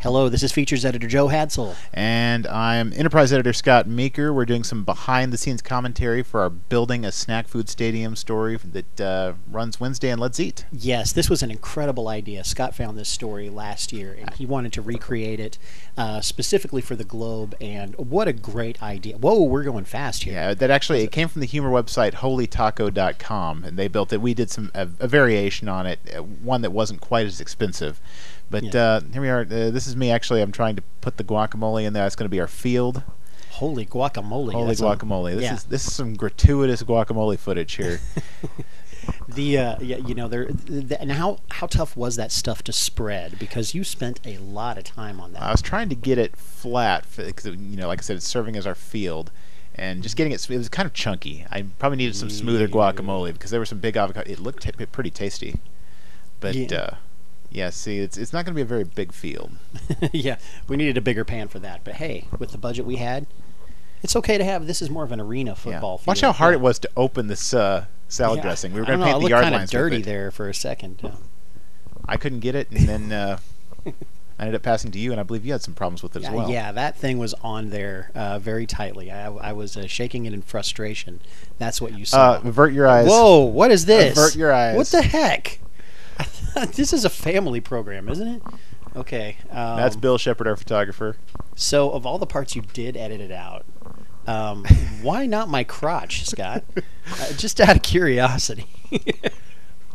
Hello, this is Features Editor Joe Hadsall. And I'm Enterprise Editor Scott Meeker. We're doing some behind-the-scenes commentary for our Building a Snack Food Stadium story that runs Wednesday on Let's Eat. Yes, this was an incredible idea. Scott found this story last year, and he wanted to recreate it specifically for the Globe, and what a great idea. Whoa, we're going fast here. Yeah, that actually, it came from the humor website holytaco.com, and they built it. We did a variation on it, one that wasn't quite as expensive. But here we are. This is me, actually. I'm trying to put the guacamole in there. It's going to be our field. Holy guacamole. Holy guacamole. This is some gratuitous guacamole footage here. And how tough was that stuff to spread? Because you spent a lot of time on that. I was trying to get it flat, because, like I said, it's serving as our field. And just getting it was kind of chunky. I probably needed some smoother guacamole, because there were some big avocado. It looked pretty tasty. But... yeah, see, it's not going to be a very big field. Yeah, we needed a bigger pan for that. But hey, with the budget we had, it's okay to have. This is more of an arena football field. Watch how hard it was to open this salad dressing. We were going to paint the yard lines with it. It looked kind of dirty there for a second. I couldn't get it, and then I ended up passing to you, and I believe you had some problems with it as well. Yeah, that thing was on there very tightly. I was shaking it in frustration. That's what you saw. Avert your eyes. Whoa, what is this? Avert your eyes. What the heck? This is a family program, isn't it? Okay. That's Bill Shepherd, our photographer. So, of all the parts you did edit it out, why not my crotch, Scott? Just out of curiosity.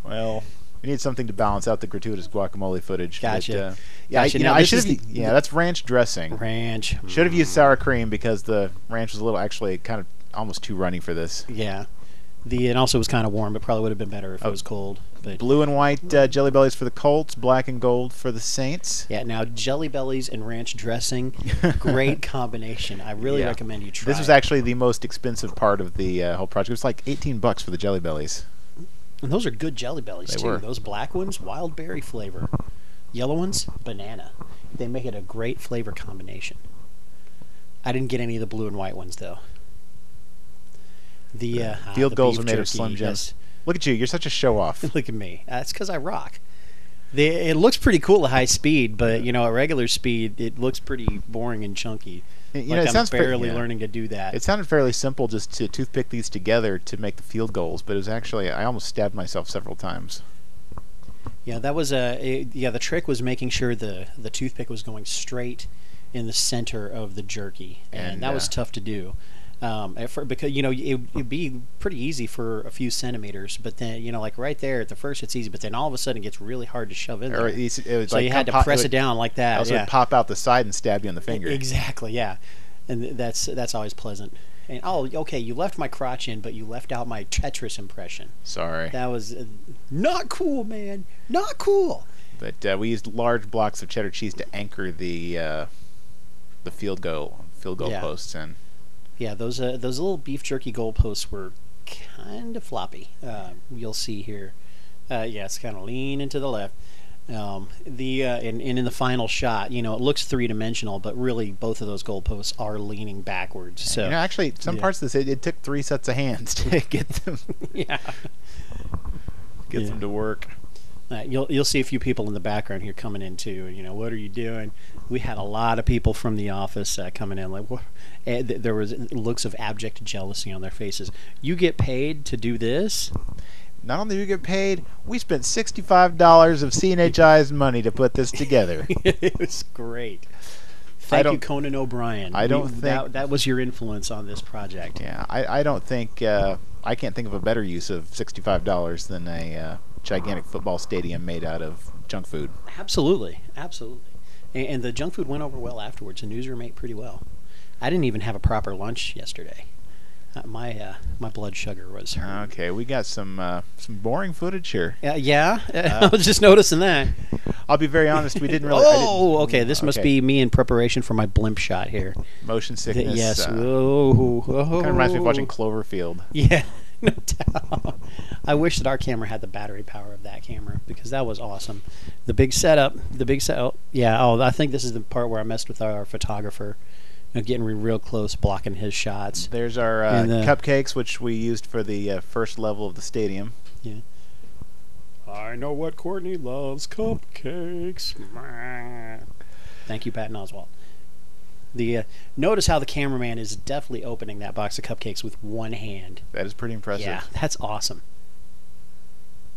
Well, we need something to balance out the gratuitous guacamole footage. Gotcha. I should have. That's ranch dressing. Ranch. Should have used sour cream, because the ranch was actually kind of almost too runny for this. Yeah. It also was kind of warm, but probably would have been better if it was cold. But blue and white Jelly Bellies for the Colts, black and gold for the Saints. Yeah, now Jelly Bellies and ranch dressing, great combination. I really recommend you try. This was actually the most expensive part of the whole project. It was like $18 for the Jelly Bellies. And those are good Jelly Bellies, too. Those black ones, wild berry flavor. Yellow ones, banana. They make it a great flavor combination. I didn't get any of the blue and white ones, though. The field goals are made jerky, of Slim Jims. Look at you. You're such a show-off. Look at me. That's because I rock. It looks pretty cool at high speed, but, at regular speed, it looks pretty boring and chunky. I'm barely learning to do that. It sounded fairly simple just to toothpick these together to make the field goals, but it was actually, I almost stabbed myself several times. Yeah, that was the trick was making sure the toothpick was going straight in the center of the jerky, and that was tough to do. Because it'd be pretty easy for a few centimeters, but then like right there at the first it's easy, but then all of a sudden it gets really hard to shove in there. So you had to press it down like that. Also, it'd pop out the side and stab you in the finger. Exactly, yeah, and that's always pleasant. And okay, you left my crotch in, but you left out my Tetris impression. Sorry, that was not cool, man. Not cool. But we used large blocks of cheddar cheese to anchor the field goal posts in. Yeah, those little beef jerky goalposts were kind of floppy. You'll see here. It's kind of leaning to the left. And in the final shot, it looks three-dimensional, but really both of those goalposts are leaning backwards. So actually, some parts of this it took 3 sets of hands to get them. Get them to work. You'll see a few people in the background here coming in too. What are you doing? We had a lot of people from the office coming in. Like, what? There was looks of abject jealousy on their faces. You get paid to do this? Not only do you get paid, we spent $65 of CNHI's money to put this together. It was great. Thank you, Conan O'Brien. I don't think that was your influence on this project. Yeah, I don't think I can't think of a better use of $65 than a gigantic football stadium made out of junk food. Absolutely. And the junk food went over well afterwards. The newsroom ate pretty well. I didn't even have a proper lunch yesterday. My blood sugar was hurt. Okay, we got some boring footage here. I was just noticing that. I'll be very honest, we didn't really... Okay, this must be me in preparation for my blimp shot here. Motion sickness. Yes. Kind of reminds me of watching Cloverfield. Yeah, no doubt. I wish that our camera had the battery power of that camera, because that was awesome. The big setup. I think this is the part where I messed with our photographer. Getting real close, blocking his shots. There's our cupcakes, which we used for the first level of the stadium. Yeah. I know what Courtney loves, cupcakes. Thank you, Patton Oswalt. The notice how the cameraman is definitely opening that box of cupcakes with one hand. That is pretty impressive. Yeah, that's awesome.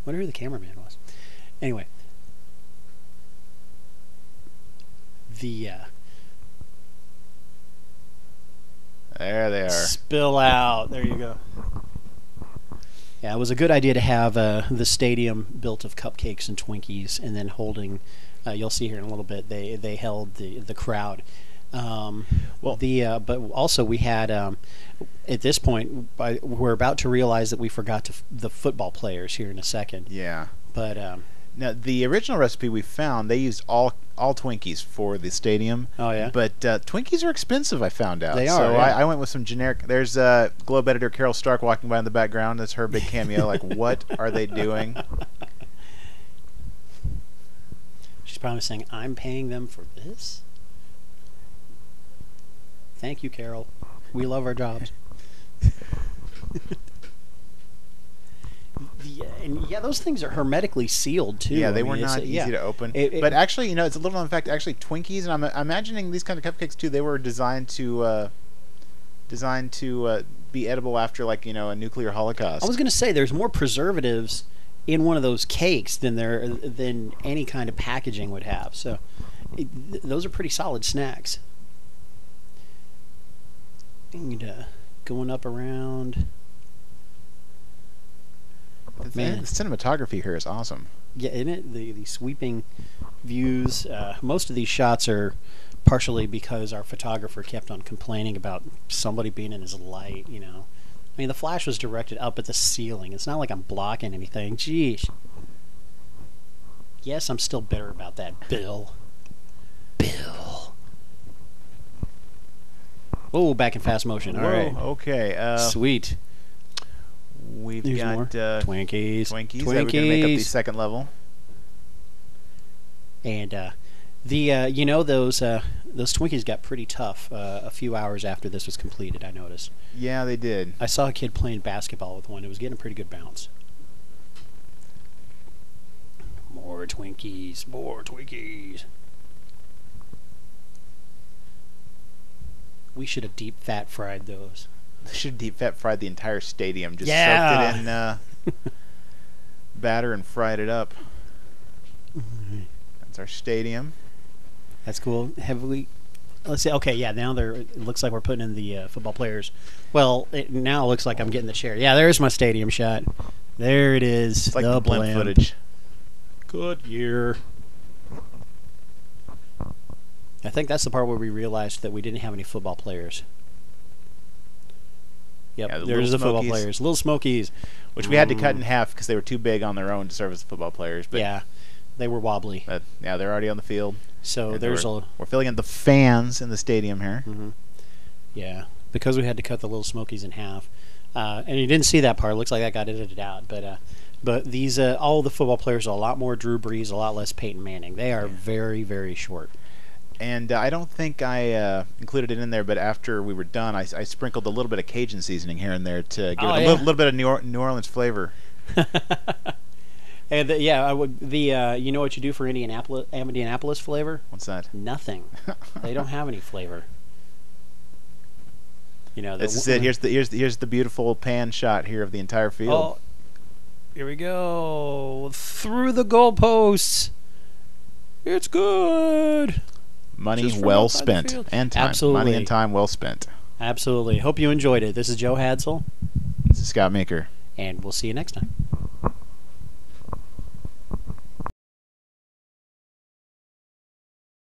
Wonder who the cameraman was. Anyway, there they are. Spill out. There you go. Yeah, it was a good idea to have the stadium built of cupcakes and Twinkies, and then holding. You'll see here in a little bit. They held the crowd. But also we had at this point we're about to realize that we forgot the football players here in a second. Yeah. But now the original recipe we found, they used all Twinkies for the stadium. Oh yeah. But Twinkies are expensive, I found out. They are. So yeah. I went with some generic. There's Globe editor Carol Stark walking by in the background. That's her big cameo. Like, what are they doing? She's probably saying, "I'm paying them for this." Thank you, Carol. We love our jobs. Those things are hermetically sealed too. Yeah, they were not easy to open. But actually, it's a little known fact. Actually, Twinkies, and I'm imagining these kind of cupcakes too. They were designed to be edible after, like, a nuclear holocaust. I was going to say there's more preservatives in one of those cakes than any kind of packaging would have. So those are pretty solid snacks. And, going up around. Man, the cinematography here is awesome. Yeah, isn't it? The sweeping views. Most of these shots are partially because our photographer kept on complaining about somebody being in his light, I mean, the flash was directed up at the ceiling. It's not like I'm blocking anything. Jeez. Yes, I'm still bitter about that, Bill. Oh, back in fast motion. All right. Okay. Sweet. We've There's got more. Twinkies. That we're going to make up the second level. And those Twinkies got pretty tough a few hours after this was completed, I noticed. Yeah, they did. I saw a kid playing basketball with one. It was getting a pretty good bounce. More Twinkies. More Twinkies. We should have deep fat fried those. They should have deep fat fried the entire stadium. Just soaked it in batter and fried it up. That's our stadium. That's cool. Let's see. Okay, yeah. Now it looks like we're putting in the football players. Well, now it looks like I'm getting the chair. Yeah, there's my stadium shot. There it is. It's like the blimp footage. Good year. I think that's the part where we realized that we didn't have any football players. Yep, Yeah, there's the football players. Little Smokies. Which we had to cut in half because they were too big on their own to serve as football players. But yeah, they were wobbly. Yeah, they're already on the field. So we're filling in the fans in the stadium here. Mm-hmm. Yeah, because we had to cut the Little Smokies in half. And you didn't see that part. It looks like that got edited out. But these all the football players are a lot more Drew Brees, a lot less Peyton Manning. They are very, very short. And I don't think I included it in there, but after we were done, I sprinkled a little bit of Cajun seasoning here and there to give it a little bit of New Orleans flavor. And I would. You know what you do for Indianapolis flavor? What's that? Nothing. They don't have any flavor. This is it. Here's the beautiful pan shot here of the entire field. Oh, here we go through the goalposts. It's good. Money well spent, and time. Absolutely. Money and time well spent. Absolutely. Hope you enjoyed it. This is Joe Hadsall. This is Scott Meeker. And we'll see you next time.